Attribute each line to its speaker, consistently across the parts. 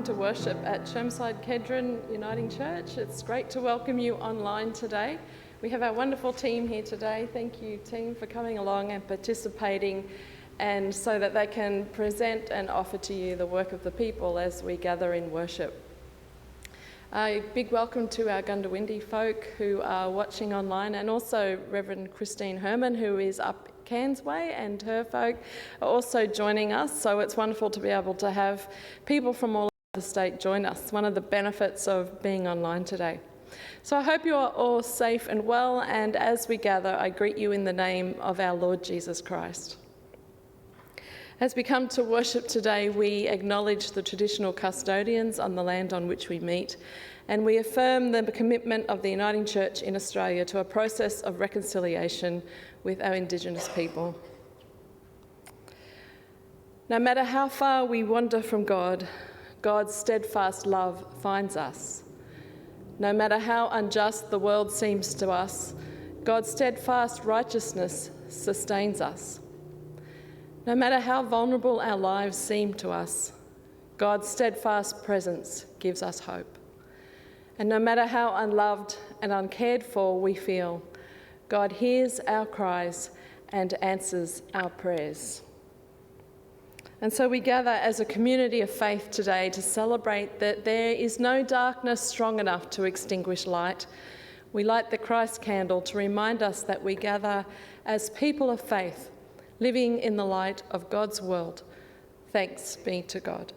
Speaker 1: To worship at Chermside Kedron Uniting Church. It's great to welcome you online today. We have our wonderful team here today. Thank you, team, for coming along and participating, and so that they can present and offer to you the work of the people as we gather in worship. A big welcome to our Gundawindi folk who are watching online, and also Reverend Christine Herman, who is up Cairns Way, and her folk are also joining us. So it's wonderful to be able to have people from all over the state join us, one of the benefits of being online today. So I hope you are all safe and well, and as we gather, I greet you in the name of our Lord Jesus Christ. As we come to worship today, we acknowledge the traditional custodians on the land on which we meet, and we affirm the commitment of the Uniting Church in Australia to a process of reconciliation with our Indigenous people. No matter how far we wander from God, God's steadfast love finds us. No matter how unjust the world seems to us, God's steadfast righteousness sustains us. No matter how vulnerable our lives seem to us, God's steadfast presence gives us hope. And no matter how unloved and uncared for we feel, God hears our cries and answers our prayers. And so we gather as a community of faith today to celebrate that there is no darkness strong enough to extinguish light. We light the Christ candle to remind us that we gather as people of faith, living in the light of God's world. Thanks be to God.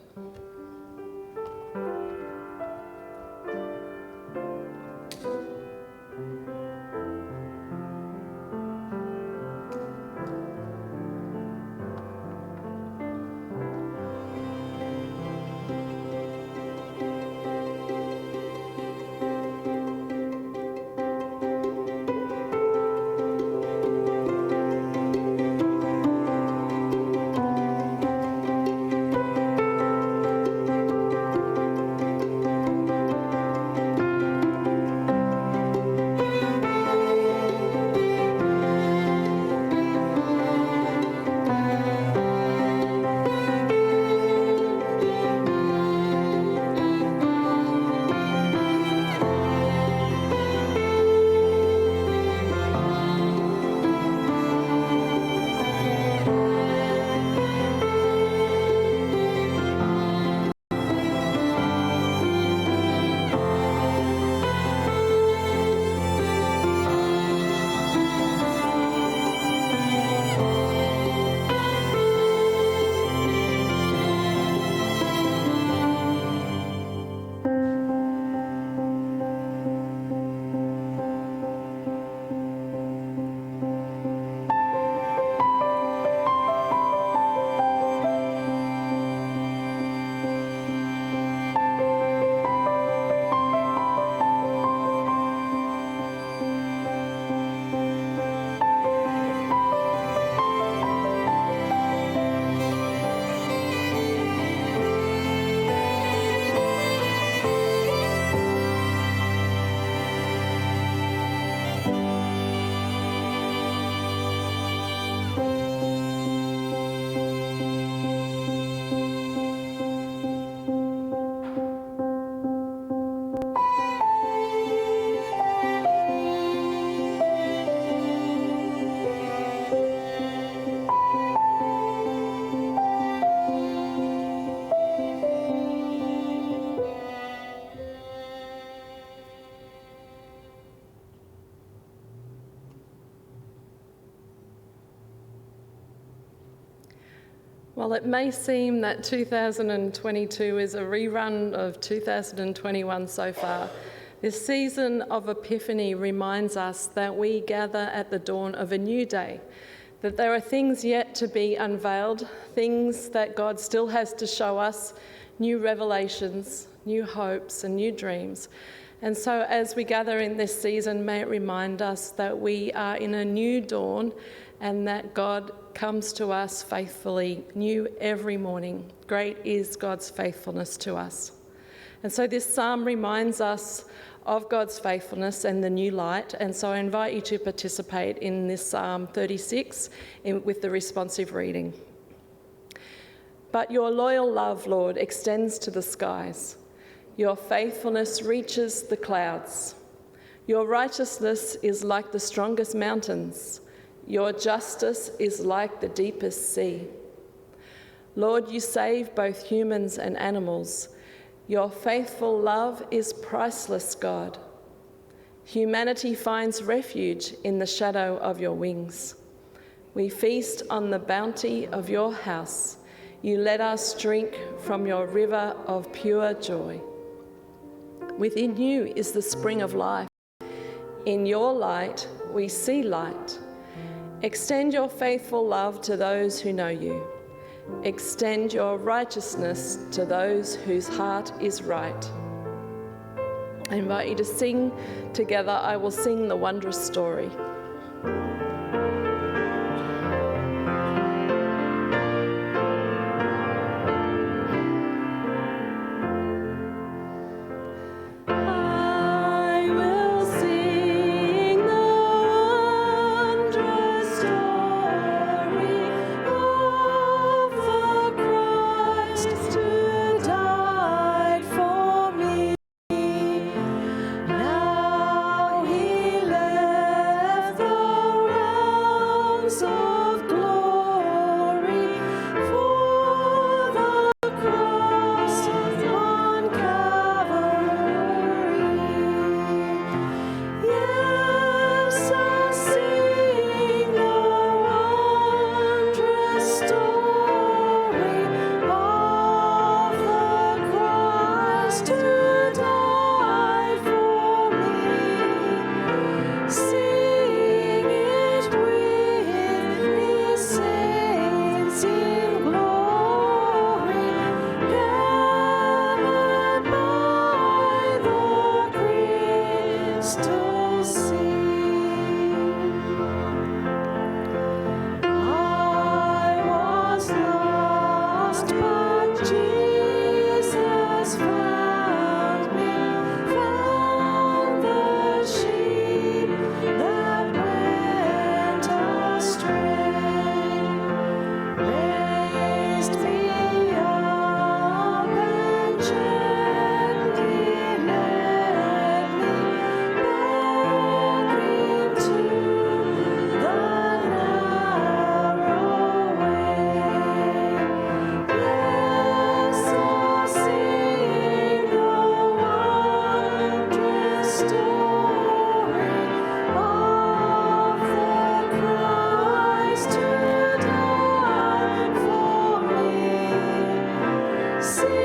Speaker 1: While it may seem that 2022 is a rerun of 2021 so far, this season of Epiphany reminds us that we gather at the dawn of a new day, that there are things yet to be unveiled, things that God still has to show us, new revelations, new hopes and new dreams. And so as we gather in this season, may it remind us that we are in a new dawn and that God comes to us faithfully, new every morning. Great is God's faithfulness to us. And so this psalm reminds us of God's faithfulness and the new light. And so I invite you to participate in this Psalm 36 with the responsive reading. But your loyal love, Lord, extends to the skies. Your faithfulness reaches the clouds. Your righteousness is like the strongest mountains. Your justice is like the deepest sea. Lord, you save both humans and animals. Your faithful love is priceless, God. Humanity finds refuge in the shadow of your wings. We feast on the bounty of your house. You let us drink from your river of pure joy. Within you is the spring of life. In your light, we see light. Extend your faithful love to those who know you. Extend your righteousness to those whose heart is right. I invite you to sing together. I will sing the wondrous story.
Speaker 2: See